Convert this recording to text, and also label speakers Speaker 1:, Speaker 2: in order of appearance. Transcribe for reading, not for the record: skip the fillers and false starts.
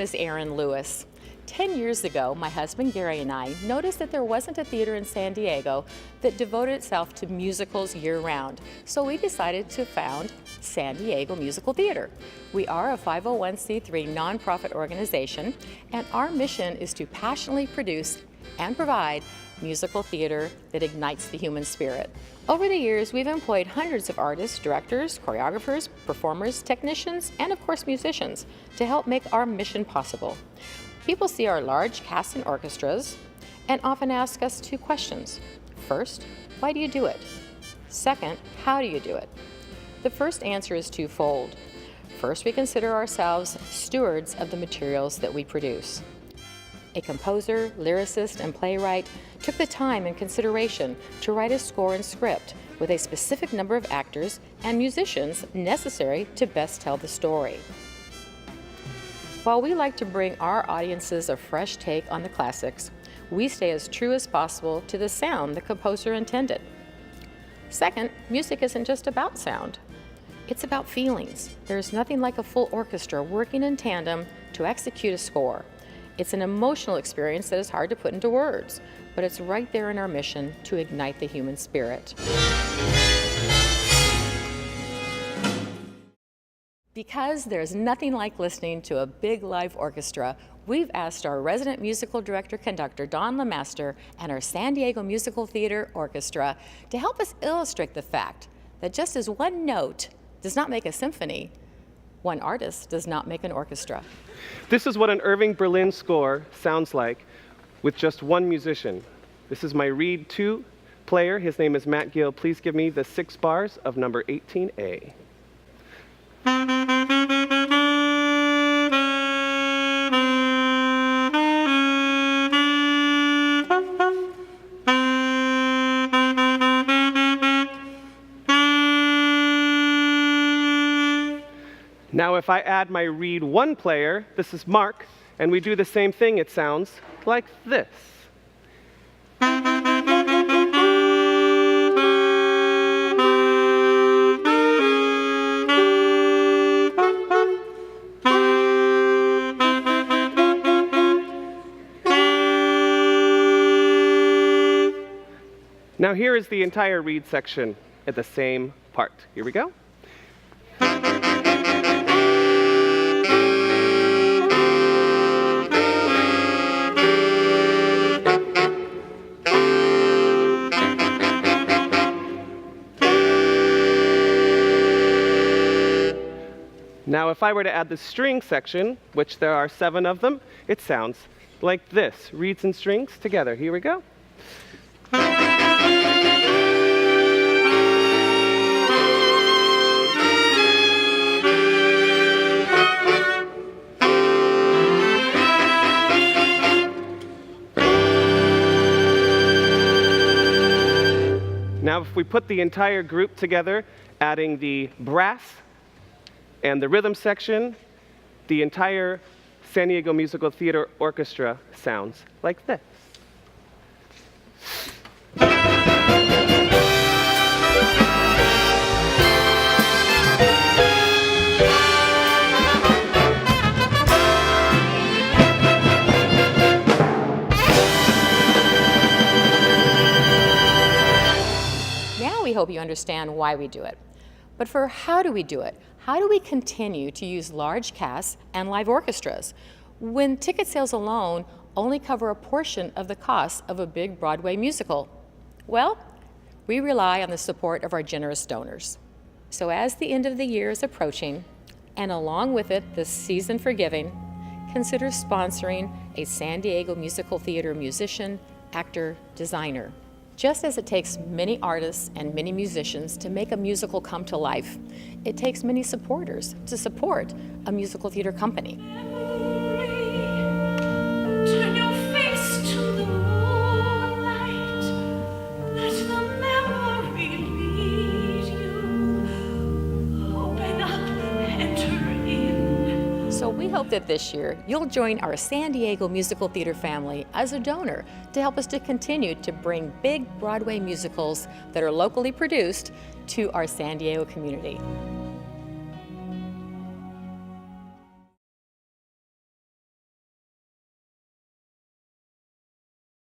Speaker 1: is Erin Lewis. 10 years ago, my husband Gary and I noticed that there wasn't a theater in San Diego that devoted itself to musicals year-round, so we decided to found San Diego Musical Theater. We are a 501c3 nonprofit organization, and our mission is to passionately produce and provide musical theater that ignites the human spirit. Over the years, we've employed hundreds of artists, directors, choreographers, performers, technicians, and of course musicians to help make our mission possible. People see our large cast and orchestras and often ask us two questions. First, why do you do it? Second, how do you do it? The first answer is twofold. First, we consider ourselves stewards of the materials that we produce. A composer, lyricist, and playwright took the time and consideration to write a score and script with a specific number of actors and musicians necessary to best tell the story. While we like to bring our audiences a fresh take on the classics, we stay as true as possible to the sound the composer intended. Second, music isn't just about sound. It's about feelings. There's nothing like a full orchestra working in tandem to execute a score. It's an emotional experience that is hard to put into words, but it's right there in our mission to ignite the human spirit. Because there's nothing like listening to a big live orchestra, we've asked our resident musical director-conductor, Don LeMaster, and our San Diego Musical Theater Orchestra to help us illustrate the fact that just as one note does not make a symphony, one artist does not make an orchestra.
Speaker 2: This is what an Irving Berlin score sounds like with just one musician. This is my Reed 2 player. His name is Matt Gill. Please give me the 6 bars of number 18A. Now if I add my Reed 1 player, this is Mark, and we do the same thing, it sounds like this. Now here is the entire Reed section at the same part. Here we go. Now, if I were to add the string section, which there are 7 of them, it sounds like this. Reeds and strings together. Here we go. Now, if we put the entire group together, adding the brass and the rhythm section, the entire San Diego Musical Theater Orchestra sounds like this.
Speaker 1: Now we hope you understand why we do it. But for how do we do it? How do we continue to use large casts and live orchestras when ticket sales alone only cover a portion of the cost of a big Broadway musical? Well, we rely on the support of our generous donors. So as the end of the year is approaching, and along with it the season for giving, consider sponsoring a San Diego Musical Theater musician, actor, designer. Just as it takes many artists and many musicians to make a musical come to life, it takes many supporters to support a musical theater company.
Speaker 3: Turn your face to the moonlight, let the memory lead you. Open up, enter in.
Speaker 1: So we hope that this year you'll join our San Diego Musical Theater family as a donor to help us to continue to bring big Broadway musicals that are locally produced to our San Diego community.